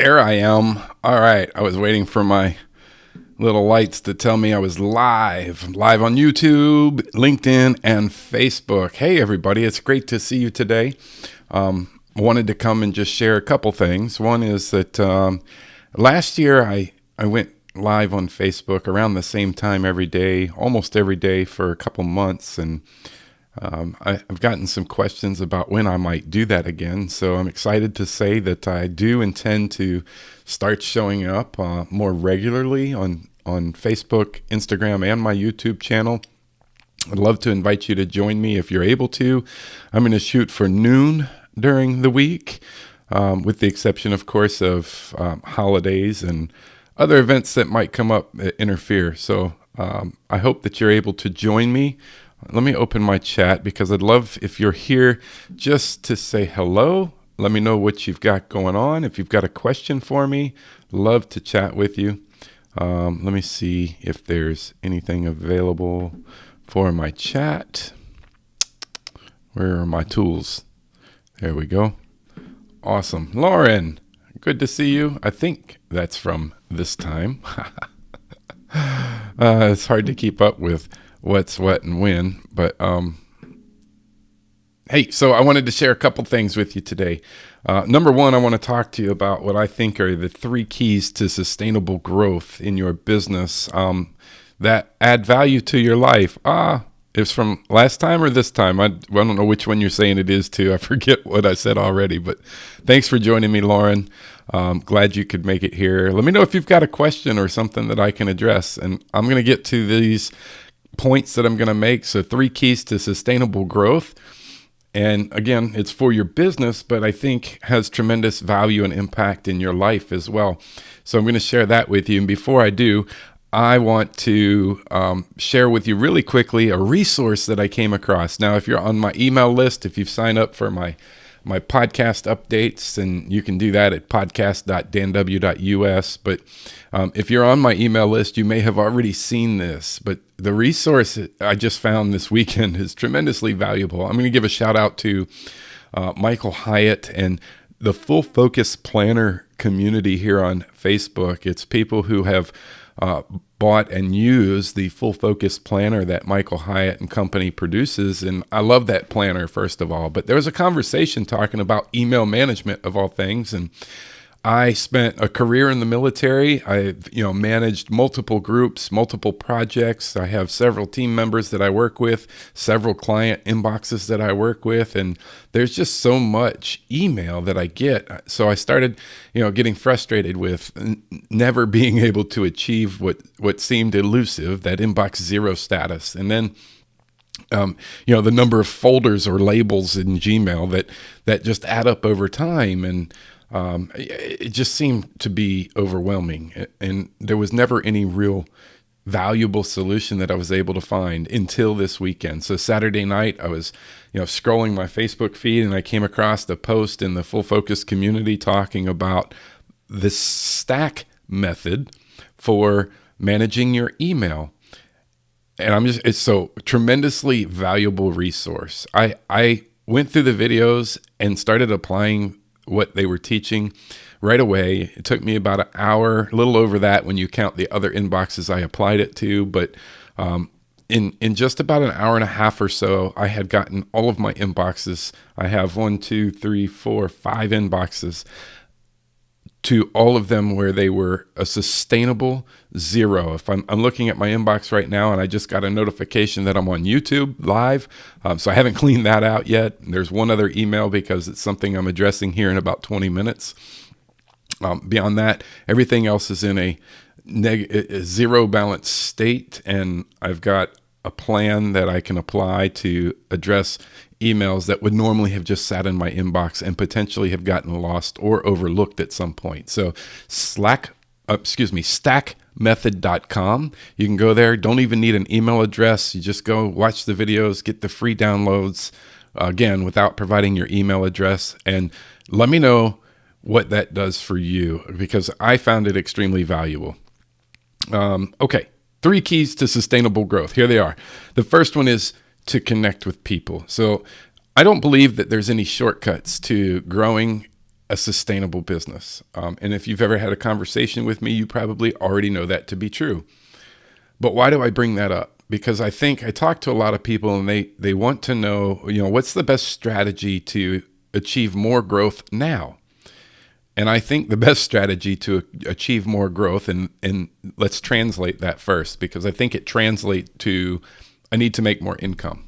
There I am. All right. I was waiting for my little lights to tell me I was live on YouTube, LinkedIn, and Facebook. Hey, everybody. It's great to see you today. Wanted to come and just share a couple things. One is that last year I went live on Facebook around the same time every day, almost every day for a couple months. And I've gotten some questions about when I might do that again. So I'm excited to say that I do intend to start showing up more regularly on Facebook, Instagram, and my YouTube channel. I'd love to invite you to join me if you're able to. I'm going to shoot for noon during the week, with the exception, of course, of holidays and other events that might come up that interfere. So I hope that you're able to join me. Let me open my chat because I'd love if you're here just to say hello. Let me know what you've got going on. If you've got a question for me, love to chat with you. Let me see if there's anything available for my chat. Where are my tools? There we go. Awesome. Lauren, good to see you. I think that's from this time. It's hard to keep up with what's what and when, but hey, so I wanted to share a couple things with you today. Number one, I want to talk to you about what I think are the 3 keys to sustainable growth in your business that add value to your life. It's from last time or this time? I don't know which one you're saying it is to. I forget what I said already, but thanks for joining me, Lauren. Glad you could make it here. Let me know if you've got a question or something that I can address, and I'm going to get to these points that I'm going to make. So 3 keys to sustainable growth. And again, it's for your business, but I think has tremendous value and impact in your life as well. So I'm going to share that with you. And before I do, I want to share with you really quickly a resource that I came across. Now, if you're on my email list, if you've signed up for my podcast updates, and you can do that at podcast.danw.us. But if you're on my email list, you may have already seen this. But the resource I just found this weekend is tremendously valuable. I'm going to give a shout out to Michael Hyatt and the Full Focus Planner community here on Facebook. It's people who have bought and used the Full Focus Planner that Michael Hyatt and company produces. And I love that planner, first of all. But there was a conversation talking about email management of all things. And I spent a career in the military. I've managed multiple groups, multiple projects. I have several team members that I work with, several client inboxes that I work with, and there's just so much email that I get. So I started, getting frustrated with never being able to achieve what seemed elusive, that inbox zero status. And then the number of folders or labels in Gmail that just add up over time, and it just seemed to be overwhelming, and there was never any real valuable solution that I was able to find until this weekend. So Saturday night, I was, scrolling my Facebook feed, and I came across a post in the Full Focus community talking about this stack method for managing your email. And it's so tremendously valuable resource. I went through the videos and started applying what they were teaching right away. It took me about an hour, a little over that when you count the other inboxes I applied it to. But in just about an hour and a half or so, I had gotten all of my inboxes. I have 5 inboxes, to all of them where they were a sustainable zero. If I'm looking at my inbox right now, and I just got a notification that I'm on YouTube live, so I haven't cleaned that out yet. There's one other email because it's something I'm addressing here in about 20 minutes. Beyond that, everything else is in a zero balance state, and I've got a plan that I can apply to address emails that would normally have just sat in my inbox and potentially have gotten lost or overlooked at some point. So stackmethod.com. You can go there. Don't even need an email address. You just go watch the videos, get the free downloads, again, without providing your email address. And let me know what that does for you, because I found it extremely valuable. Okay. 3 keys to sustainable growth. Here they are. The first one is to connect with people. So I don't believe that there's any shortcuts to growing a sustainable business. And if you've ever had a conversation with me, you probably already know that to be true. But why do I bring that up? Because I think I talk to a lot of people and they want to know, what's the best strategy to achieve more growth now? And I think the best strategy to achieve more growth, and let's translate that first, because I think it translates to, I need to make more income.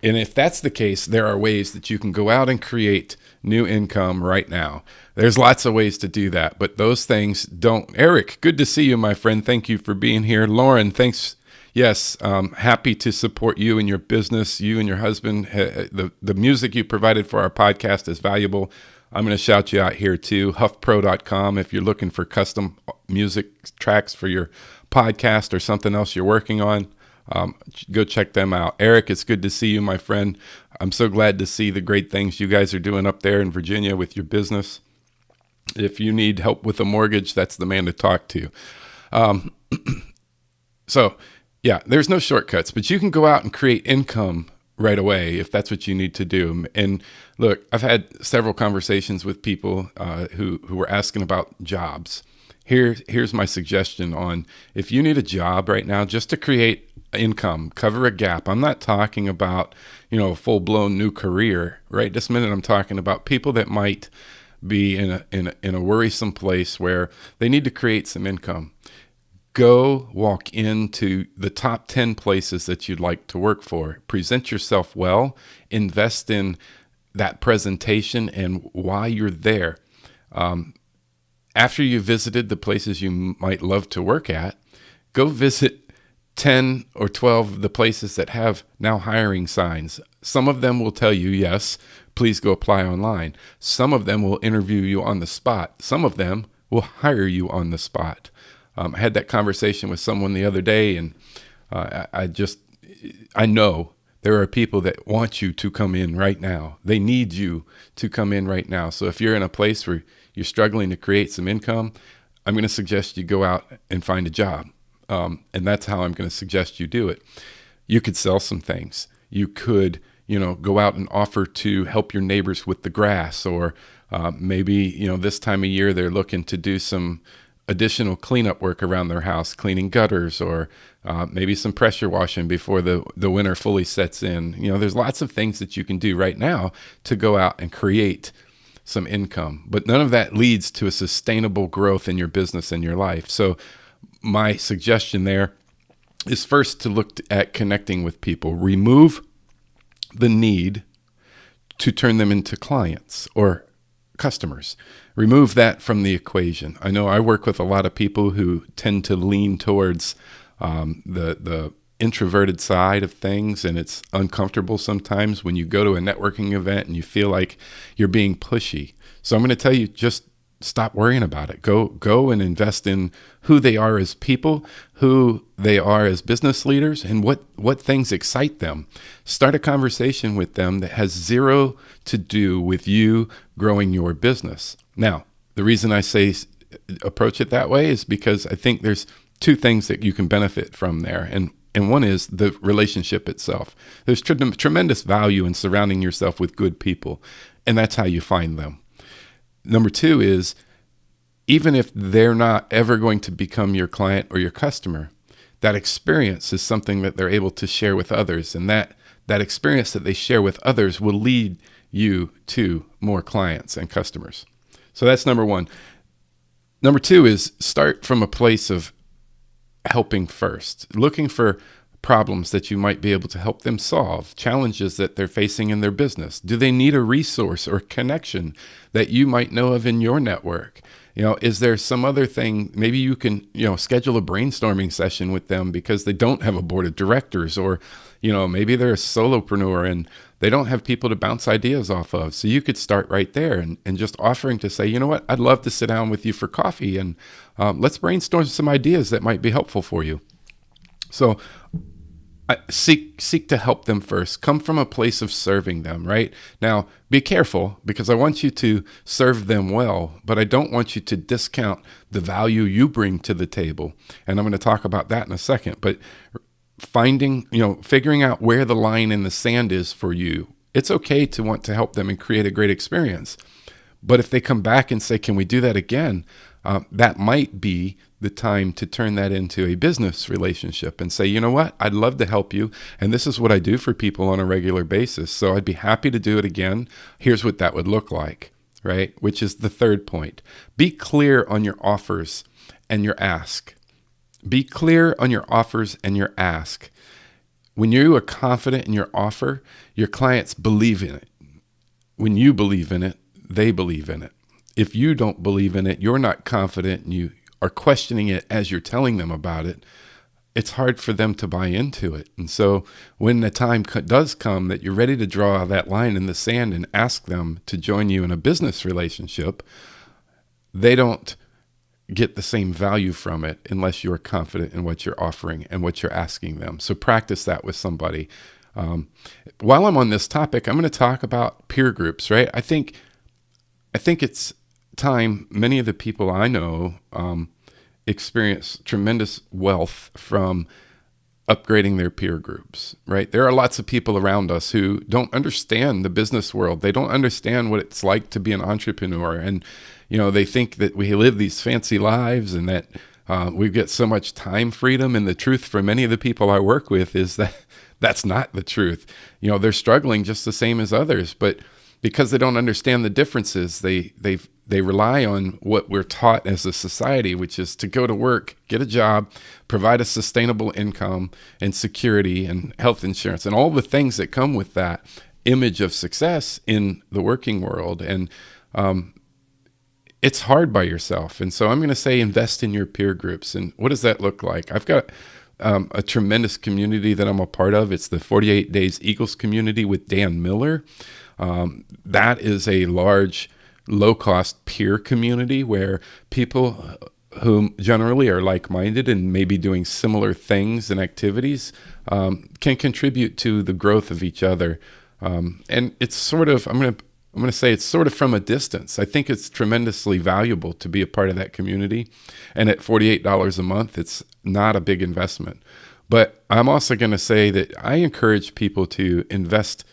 And if that's the case, there are ways that you can go out and create new income right now. There's lots of ways to do that, but those things don't. Eric, good to see you, my friend. Thank you for being here. Lauren, thanks. Yes, happy to support you and your business, you and your husband. The music you provided for our podcast is valuable. I'm going to shout you out here too, huffpro.com. If you're looking for custom music tracks for your podcast or something else you're working on, go check them out. Eric, it's good to see you, my friend. I'm so glad to see the great things you guys are doing up there in Virginia with your business. If you need help with a mortgage, that's the man to talk to. So, yeah, there's no shortcuts, but you can go out and create income right away if that's what you need to do. And look, I've had several conversations with people who were asking about jobs. Here's my suggestion on, if you need a job right now just to create income, cover a gap. I'm not talking about, a full-blown new career, right? This minute I'm talking about people that might be in a worrisome place where they need to create some income. Go walk into the top 10 places that you'd like to work for. Present yourself well. Invest in that presentation and why you're there. After you visited the places you might love to work at, go visit 10 or 12 of the places that have now hiring signs. Some of them will tell you, yes, please go apply online. Some of them will interview you on the spot. Some of them will hire you on the spot. I had that conversation with someone the other day, and I know there are people that want you to come in right now. They need you to come in right now. So if you're in a place where you're struggling to create some income, I'm going to suggest you go out and find a job. And that's how I'm going to suggest you do it. You could sell some things. You could, go out and offer to help your neighbors with the grass, or maybe, this time of year they're looking to do some additional cleanup work around their house, cleaning gutters, or maybe some pressure washing before the winter fully sets in. There's lots of things that you can do right now to go out and create some income, but none of that leads to a sustainable growth in your business and your life. So my suggestion there is first to look at connecting with people. Remove the need to turn them into clients or customers. Remove that from the equation. I know I work with a lot of people who tend to lean towards the introverted side of things, and it's uncomfortable sometimes when you go to a networking event and you feel like you're being pushy. So I'm going to tell you, just stop worrying about it. Go and invest in who they are as people, who they are as business leaders, and what things excite them. Start a conversation with them that has zero to do with you growing your business. Now, the reason I say approach it that way is because I think there's two things that you can benefit from there. And one is the relationship itself. There's tremendous value in surrounding yourself with good people, and that's how you find them. Number two is, even if they're not ever going to become your client or your customer, that experience is something that they're able to share with others. And that experience that they share with others will lead you to more clients and customers. So that's number one. Number two is start from a place of helping first, looking for problems that you might be able to help them solve, challenges that they're facing in their business. Do they need a resource or connection that you might know of in your network? Is there some other thing? Maybe you can, schedule a brainstorming session with them because they don't have a board of directors, or, maybe they're a solopreneur and they don't have people to bounce ideas off of. So you could start right there and just offering to say, you know what, I'd love to sit down with you for coffee and let's brainstorm some ideas that might be helpful for you. So seek to help them first. Come from a place of serving them, right? Now, be careful, because I want you to serve them well, but I don't want you to discount the value you bring to the table. And I'm going to talk about that in a second. But figuring out where the line in the sand is for you. It's okay to want to help them and create a great experience, But if they come back and say, can we do that again? That might be the time to turn that into a business relationship and say, you know what, I'd love to help you. And this is what I do for people on a regular basis. So I'd be happy to do it again. Here's what that would look like, right? Which is the third point. Be clear on your offers and your ask. Be clear on your offers and your ask. When you are confident in your offer, your clients believe in it. When you believe in it, they believe in it. If you don't believe in it, you're not confident, and you are questioning it as you're telling them about it, it's hard for them to buy into it. And so when the time does come that you're ready to draw that line in the sand and ask them to join you in a business relationship, they don't get the same value from it unless you're confident in what you're offering and what you're asking them. So practice that with somebody. While I'm on this topic, I'm going to talk about peer groups, right? I think it's time many of the people I know experience tremendous wealth from upgrading their peer groups, right? There are lots of people around us who don't understand the business world. They don't understand what it's like to be an entrepreneur. And, they think that we live these fancy lives and that we get so much time freedom. And the truth for many of the people I work with is that that's not the truth. They're struggling just the same as others, but because they don't understand the differences, they rely on what we're taught as a society, which is to go to work, get a job, provide a sustainable income and security and health insurance and all the things that come with that image of success in the working world. And it's hard by yourself. And so I'm going to say invest in your peer groups. And what does that look like? I've got a tremendous community that I'm a part of. It's the 48 Days Eagles community with Dan Miller. That is a large, low-cost peer community where people who generally are like-minded and maybe doing similar things and activities can contribute to the growth of each other. And it's sort of, I'm going to say it's sort of from a distance. I think it's tremendously valuable to be a part of that community. And at $48 a month, it's not a big investment. But I'm also going to say that I encourage people to invest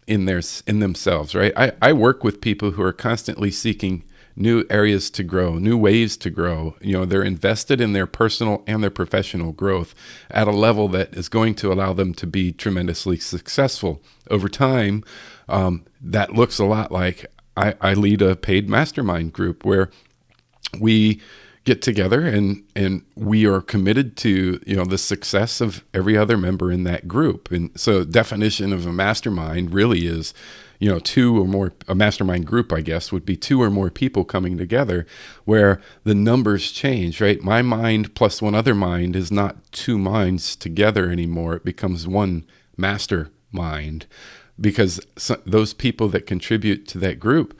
in themselves, right? I work with people who are constantly seeking new areas to grow, new ways to grow. They're invested in their personal and their professional growth at a level that is going to allow them to be tremendously successful over time. That looks a lot like I lead a paid mastermind group where we get together and we are committed to the success of every other member in that group. And so definition of a mastermind really is two or more. A mastermind group, I guess, would be two or more people coming together where the numbers change, right? My mind plus one other mind is not two minds together anymore. It becomes one mastermind because those people that contribute to that group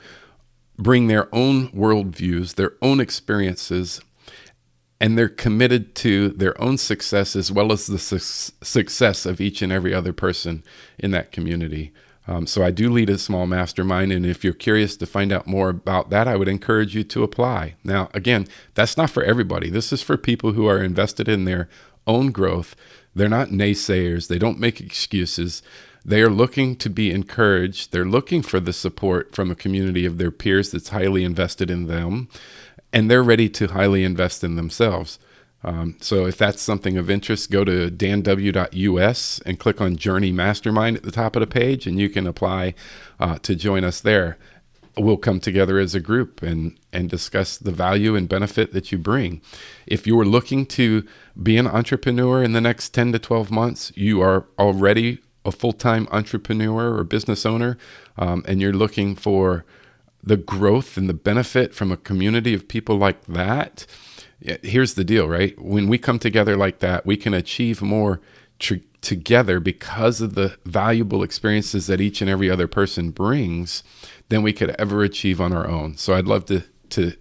bring their own worldviews, their own experiences, and they're committed to their own success as well as the success of each and every other person in that community. So I do lead a small mastermind, and if you're curious to find out more about that, I would encourage you to apply. Now, again, that's not for everybody. This is for people who are invested in their own growth. They're not naysayers. They don't make excuses. They are looking to be encouraged. They're looking for the support from a community of their peers that's highly invested in them, and they're ready to highly invest in themselves. So if that's something of interest, go to danw.us and click on Journey Mastermind at the top of the page, and you can apply to join us there. We'll come together as a group and discuss the value and benefit that you bring. If you are looking to be an entrepreneur in the next 10 to 12 months, you are already a full-time entrepreneur or business owner, and you're looking for the growth and the benefit from a community of people like that, here's the deal, right? When we come together like that, we can achieve more together because of the valuable experiences that each and every other person brings than we could ever achieve on our own. So I'd love to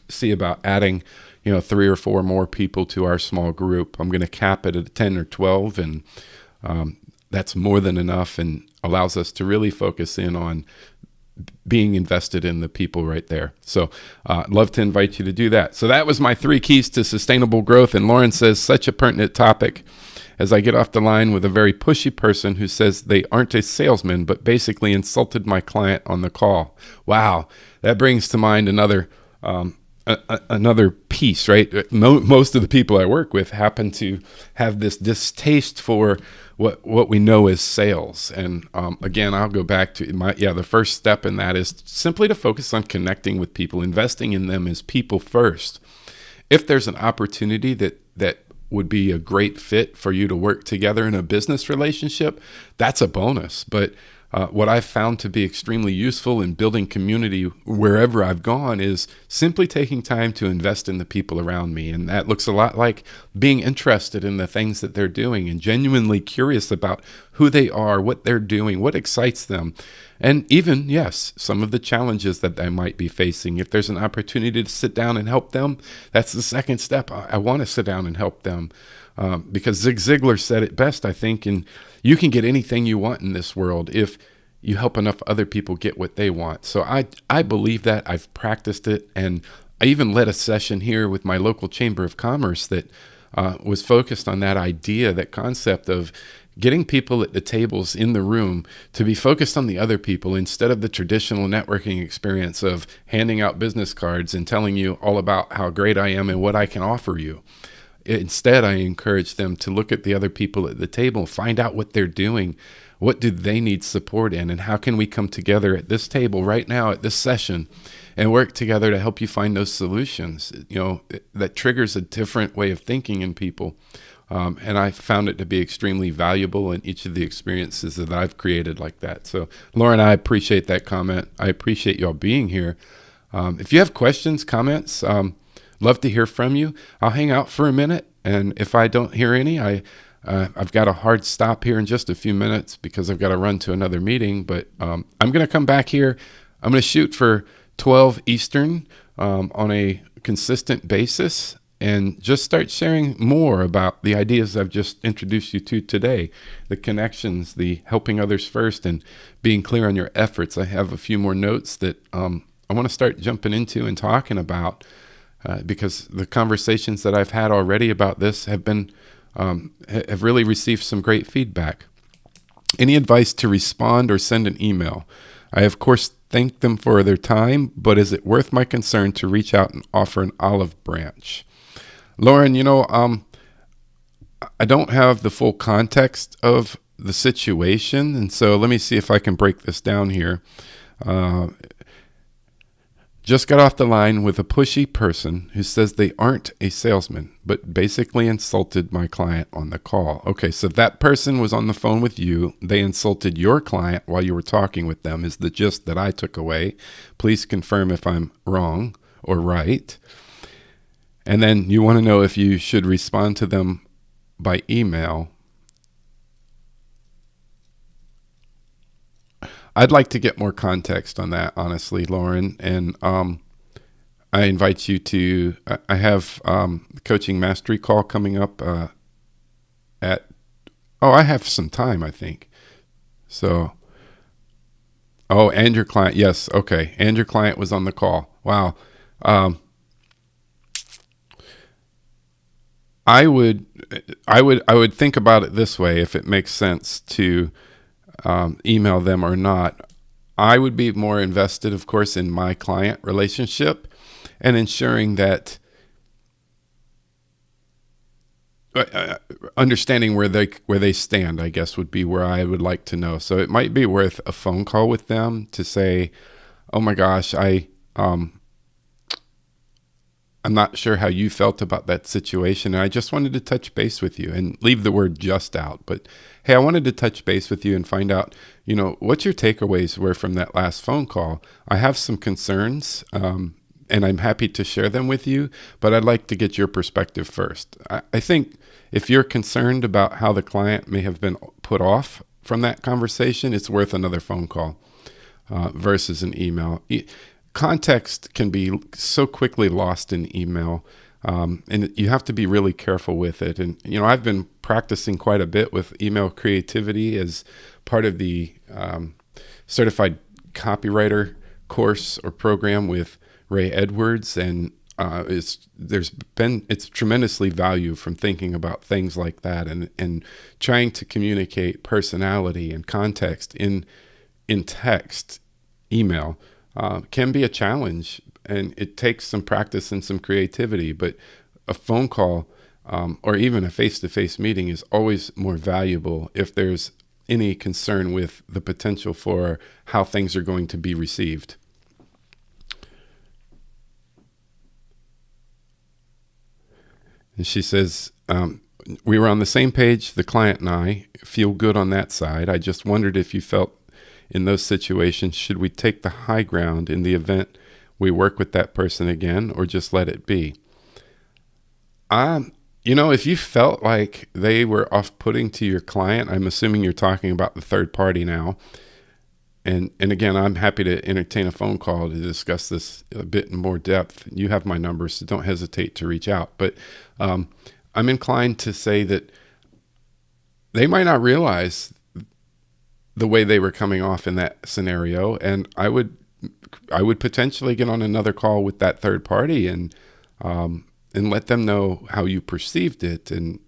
see about adding, 3 or 4 more people to our small group. I'm going to cap it at 10 or 12, and that's more than enough and allows us to really focus in on being invested in the people right there. So love to invite you to do that. So that was my 3 keys to sustainable growth. And Lauren says, such a pertinent topic, as I get off the line with a very pushy person who says they aren't a salesman, but basically insulted my client on the call. Wow. That brings to mind another piece, right? Most of the people I work with happen to have this distaste for what we know as sales. And again, I'll go back to the first step in that is simply to focus on connecting with people, investing in them as people first. If there's an opportunity that would be a great fit for you to work together in a business relationship, that's a bonus. But what I've found to be extremely useful in building community wherever I've gone is simply taking time to invest in the people around me. And that looks a lot like being interested in the things that they're doing and genuinely curious about who they are, what they're doing, what excites them. And even, yes, some of the challenges that they might be facing. If there's an opportunity to sit down and help them, that's the second step. I want to sit down and help them. Because Zig Ziglar said it best, I think, and you can get anything you want in this world if you help enough other people get what they want. So I believe that. I've practiced it, and I even led a session here with my local Chamber of Commerce that was focused on that idea, that concept of getting people at the tables in the room to be focused on the other people instead of the traditional networking experience of handing out business cards and telling you all about how great I am and what I can offer you. Instead, I encourage them to look at the other people at the table, find out what they're doing, what do they need support in, and how can we come together at this table right now at this session and work together to help you find those solutions. That triggers a different way of thinking in people. And I found it to be extremely valuable in each of the experiences that I've created like that. So, Lauren, I appreciate that comment. I appreciate y'all being here. If you have questions, comments, love to hear from you. I'll hang out for a minute, and if I don't hear any, I've got a hard stop here in just a few minutes because I've got to run to another meeting. But I'm going to come back here. I'm going to shoot for 12 Eastern on a consistent basis and just start sharing more about the ideas I've just introduced you to today, the connections, the helping others first, and being clear on your efforts. I have a few more notes that I want to start jumping into and talking about. Because the conversations that I've had already about this have really received some great feedback. Any advice to respond or send an email? I, of course, thank them for their time, but is it worth my concern to reach out and offer an olive branch? Lauren, I don't have the full context of the situation, and so let me see if I can break this down here. Just got off the line with a pushy person who says they aren't a salesman, but basically insulted my client on the call. Okay, so that person was on the phone with you. They insulted your client while you were talking with them is the gist that I took away. Please confirm if I'm wrong or right. And then you want to know if you should respond to them by email. I'd like to get more context on that, honestly, Lauren. And I invite you to, I have coaching mastery call coming up I have some time, I think. So, and your client, yes, okay. And your client was on the call. Wow. I would think about it this way, if it makes sense to email them or not. I would be more invested, of course, in my client relationship and ensuring that understanding where they stand, I guess, would be where I would like to know. So it might be worth a phone call with them to say, "Oh my gosh, I'm not sure how you felt about that situation, and I just wanted to touch base with you," and leave the word "just" out. But hey, I wanted to touch base with you and find out, what your takeaways were from that last phone call. I have some concerns, and I'm happy to share them with you, but I'd like to get your perspective first. I think if you're concerned about how the client may have been put off from that conversation, it's worth another phone call versus an email. Context can be so quickly lost in email, and you have to be really careful with it. And, I've been practicing quite a bit with email creativity as part of the certified copywriter course or program with Ray Edwards, and it's tremendously value from thinking about things like that, and trying to communicate personality and context in text, email, can be a challenge, and it takes some practice and some creativity. But a phone call, or even a face-to-face meeting, is always more valuable if there's any concern with the potential for how things are going to be received. And she says, we were on the same page, the client and I, feel good on that side. I just wondered if you felt in those situations, should we take the high ground in the event we work with that person again, or just let it be? If you felt like they were off-putting to your client, I'm assuming you're talking about the third party now. And again, I'm happy to entertain a phone call to discuss this a bit in more depth. You have my number, so don't hesitate to reach out. But I'm inclined to say that they might not realize the way they were coming off in that scenario, and I would potentially get on another call with that third party and let them know how you perceived it, and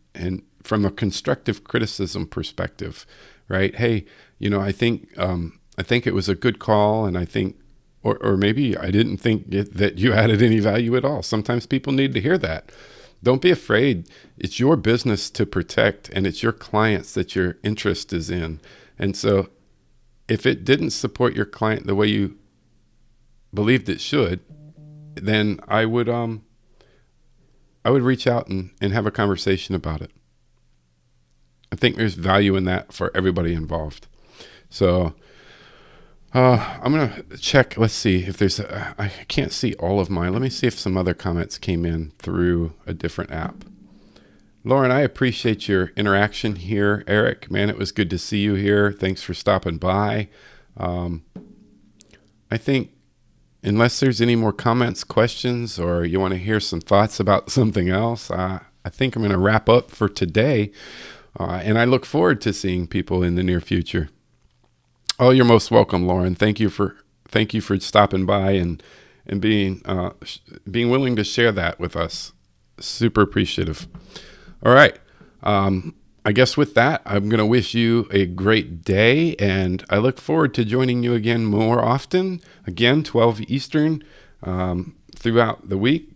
from a constructive criticism perspective, right? Hey, I think it was a good call, and I think, or maybe I didn't think that you added any value at all. Sometimes people need to hear that. Don't be afraid. It's your business to protect, and it's your clients that your interest is in. And so if it didn't support your client the way you believed it should, then I would reach out and have a conversation about it. I think there's value in that for everybody involved. So I'm going to check. Let's see if there's I can't see all of mine. Let me see if some other comments came in through a different app. Lauren, I appreciate your interaction here. Eric, man, it was good to see you here. Thanks for stopping by. I think unless there's any more comments, questions, or you want to hear some thoughts about something else, I think I'm going to wrap up for today. And I look forward to seeing people in the near future. Oh, you're most welcome, Lauren. Thank you for stopping by and being willing to share that with us. Super appreciative. All right. I guess with that, I'm going to wish you a great day, and I look forward to joining you again more often. Again, 12 Eastern throughout the week.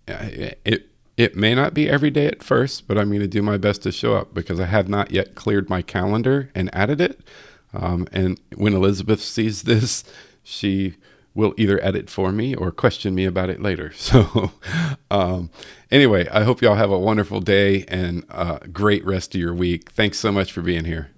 It may not be every day at first, but I'm going to do my best to show up because I have not yet cleared my calendar and added it. And when Elizabeth sees this, she will either edit for me or question me about it later. So anyway, I hope y'all have a wonderful day and a great rest of your week. Thanks so much for being here.